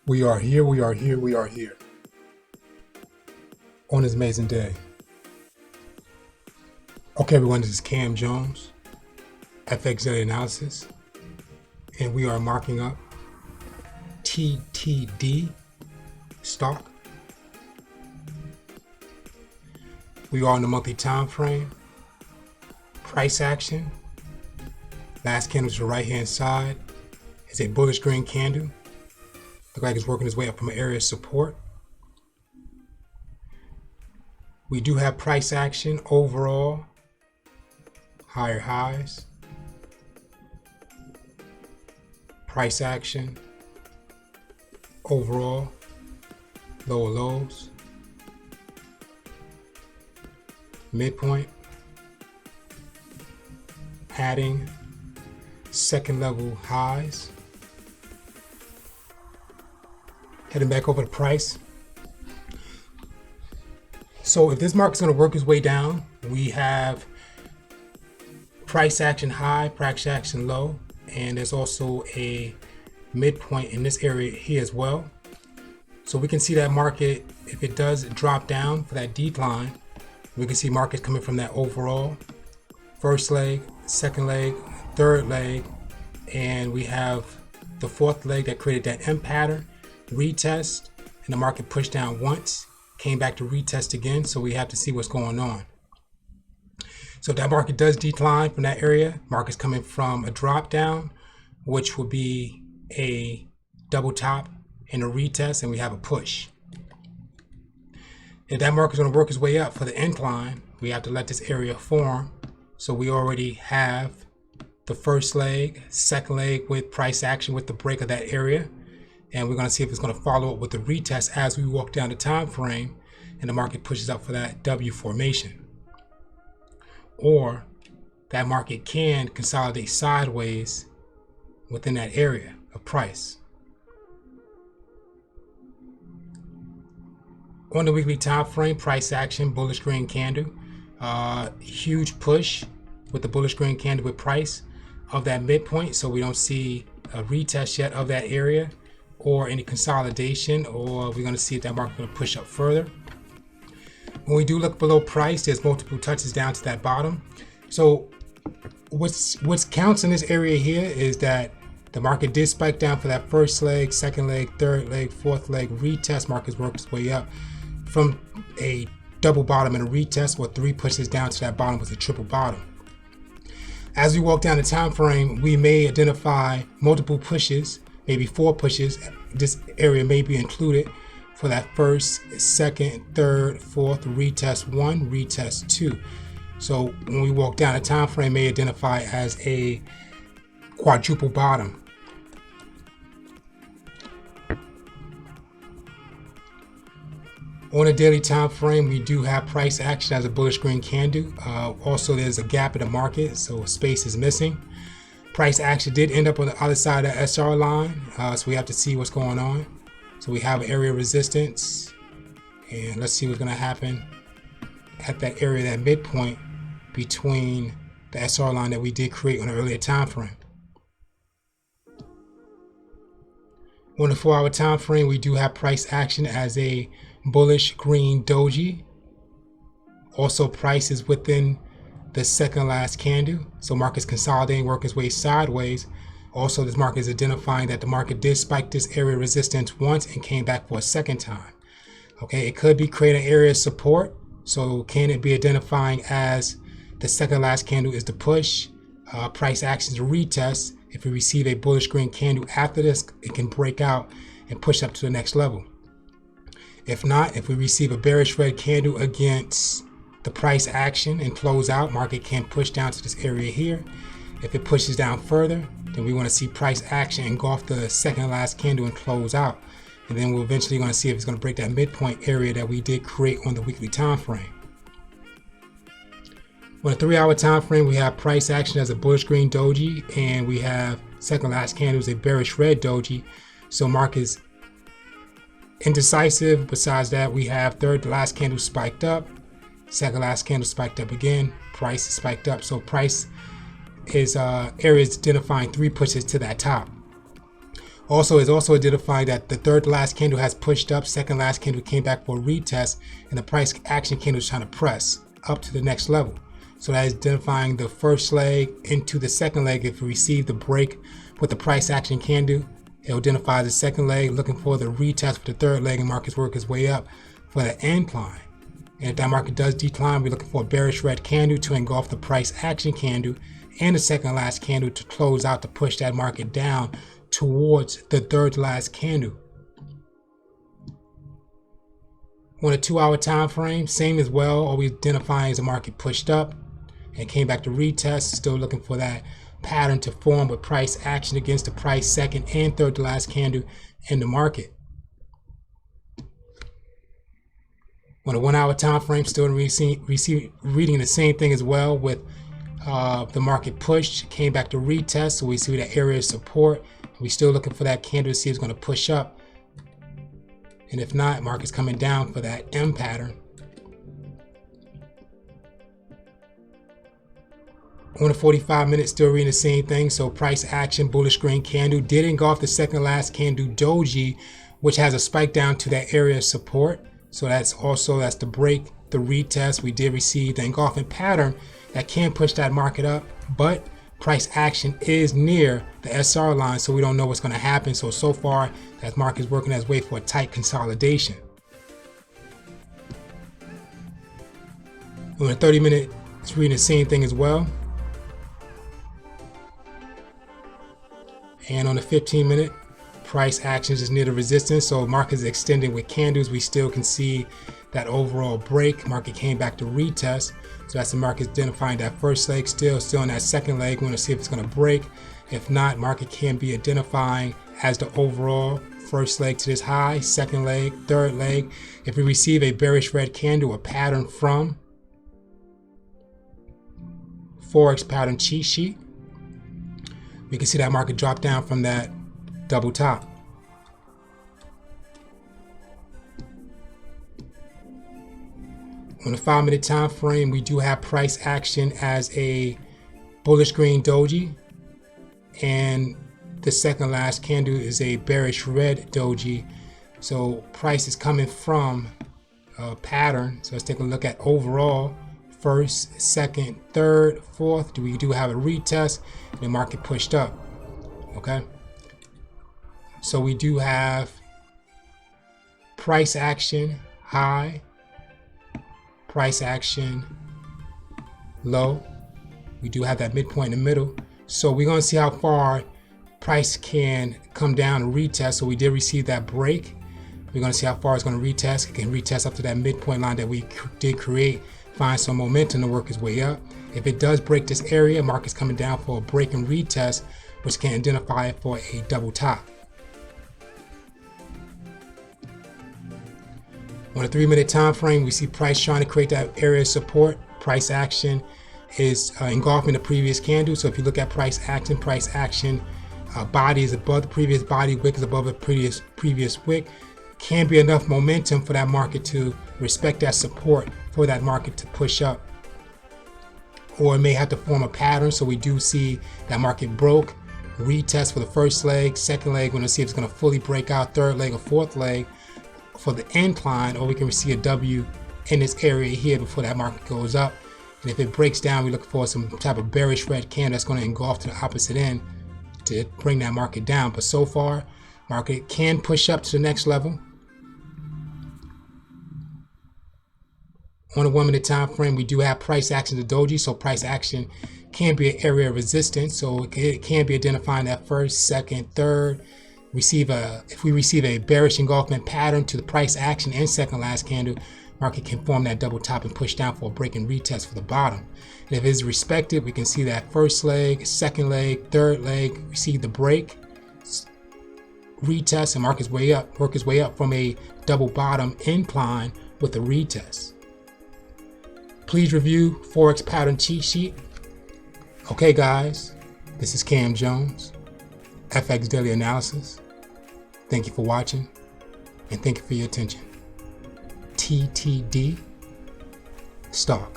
We are here, we are here, we are here on this amazing day. Okay, everyone, this is Cam Jones, FX Daily Analysis, and we are marking up TTD stock. We are on the monthly time frame. Price action. Last candle to the right hand side is a bullish green candle. Looks like it's working its way up from an area of support. We do have price action overall, higher highs, price action overall, lower lows, midpoint, adding second level highs, heading back over the price. So if this market's going to work its way down, we have price action high, price action low, and there's also a midpoint in this area here as well. So we can see that market, if it does drop down for that decline, we can see markets coming from that overall first leg, second leg, third leg, and we have the fourth leg that created that M pattern, retest, and the market pushed down once, came back to retest again. So we have to see what's going on. So if that market does decline from that area, market's coming from a drop down, which will be a double top and a retest, and we have a push. If that market's going to work its way up for the incline, we have to let this area form. So we already have the first leg, second leg with price action with the break of that area. And we're going to see if it's going to follow up with the retest as we walk down the time frame and the market pushes up for that W formation. Or that market can consolidate sideways within that area of price. On the weekly time frame, price action, bullish green candle, huge push with the bullish green candle with price of that midpoint. So we don't see a retest yet of that area or any consolidation, or we're going to see if that market going to push up further. When we do look below price, there's multiple touches down to that bottom. So what's counts in this area here is that the market did spike down for that first leg, second leg, third leg, fourth leg, retest. Market's worked its way up from a double bottom and a retest, or three pushes down to that bottom with a triple bottom. As we walk down the time frame, we may identify multiple pushes, maybe four pushes. This area may be included for that first, second, third, fourth, retest one, retest two. So when we walk down the time frame, may identify as a quadruple bottom. On a daily time frame, we do have price action as a bullish green candle. Also, there's a gap in the market, so space is missing. Price action did end up on the other side of the SR line, so we have to see what's going on. So we have area resistance, and let's see what's going to happen at that area, that midpoint between the SR line that we did create on an earlier time frame. On the 4-hour time frame, we do have price action as a bullish green doji. Also, price is within the second last candle, so market's consolidating, working its way sideways. Also, this market is identifying that the market did spike this area resistance once and came back for a second time. Okay, it could be creating an area of support. So can it be identifying as the second last candle is the push, price action is a retest. If we receive a bullish green candle after this, it can break out and push up to the next level. If not, if we receive a bearish red candle against the price action and close out, market can push down to this area here. If it pushes down further, then we want to see price action engulf the second last candle and close out. And then we're eventually going to see if it's going to break that midpoint area that we did create on the weekly time frame. On a 3-hour time frame, we have price action as a bullish green doji, and we have second last candle is a bearish red doji. So market is indecisive. Besides that, we have third to last candle spiked up, second last candle spiked up again, price is spiked up. So price is areas identifying three pushes to that top. Also, it's also identifying that the third last candle has pushed up, second last candle came back for a retest, and the price action candle is trying to press up to the next level. So that is identifying the first leg into the second leg. If we receive the break with the price action candle, it'll identify the second leg, looking for the retest for the third leg, and markets work its way up for the incline. And if that market does decline, we're looking for a bearish red candle to engulf the price action candle and the second last candle to close out to push that market down towards the third last candle. On a 2-hour time frame, same as well, always identifying as the market pushed up and came back to retest, still looking for that pattern to form with price action against the price second and third to last candle in the market. On a 1-hour time frame, still reading the same thing as well, with the market pushed, came back to retest, so we see that area of support. We're still looking for that candle to see if it's going to push up, and if not, market's coming down for that M pattern. On a 45-minute, still reading the same thing. So price action, bullish green candle, did engulf the second last candle doji, which has a spike down to that area of support. So that's the break, the retest. We did receive the engulfing pattern that can push that market up, but price action is near the SR line, so we don't know what's going to happen. So far, that market is working its way for a tight consolidation. On a 30-minute, it's reading the same thing as well. And on the 15-minute, price actions is near the resistance, so market is extending with candles. We still can see that overall break. Market came back to retest, so that's the market identifying that first leg, still in that second leg. We want to see if it's going to break. If not, market can be identifying as the overall first leg to this high, second leg, third leg. If we receive a bearish red candle, a pattern from Forex pattern cheat sheet, we can see that market drop down from that double top. On the 5-minute time frame, we do have price action as a bullish green doji, and the second last candle is a bearish red doji. So price is coming from a pattern. So let's take a look at overall first, second, third, fourth. We do have a retest, and the market pushed up. Okay, so we do have price action high, price action low. We do have that midpoint in the middle, so we're going to see how far price can come down and retest. So we did receive that break. We're going to see how far it's going to retest. It can retest up to that midpoint line that we did create, find some momentum to work its way up. If it does break this area, market's coming down for a break and retest, which can identify it for a double top. On a 3-minute time frame, we see price trying to create that area of support. Price action is engulfing the previous candle. So if you look at price action body is above the previous body, wick is above the previous wick. Can be enough momentum for that market to respect that support, for that market to push up, or it may have to form a pattern. So we do see that market broke, retest for the first leg, second leg, we're going to see if it's going to fully break out, third leg or fourth leg for the incline, or we can see a W in this area here before that market goes up. And if it breaks down, we look for some type of bearish red candle that's going to engulf to the opposite end to bring that market down. But so far, market can push up to the next level. On a 1-minute time frame, we do have price action to doji, so price action can be an area of resistance. So it can be identifying that first, second, third. If we receive a bearish engulfment pattern to the price action and second last candle, market can form that double top and push down for a break and retest for the bottom. And if it's respected, we can see that first leg, second leg, third leg, receive the break, retest, and work his way up from a double bottom incline with a retest. Please review Forex pattern cheat sheet. Okay guys, this is Cam Jones, FX Daily Analysis. Thank you for watching, and thank you for your attention. TTD, stop.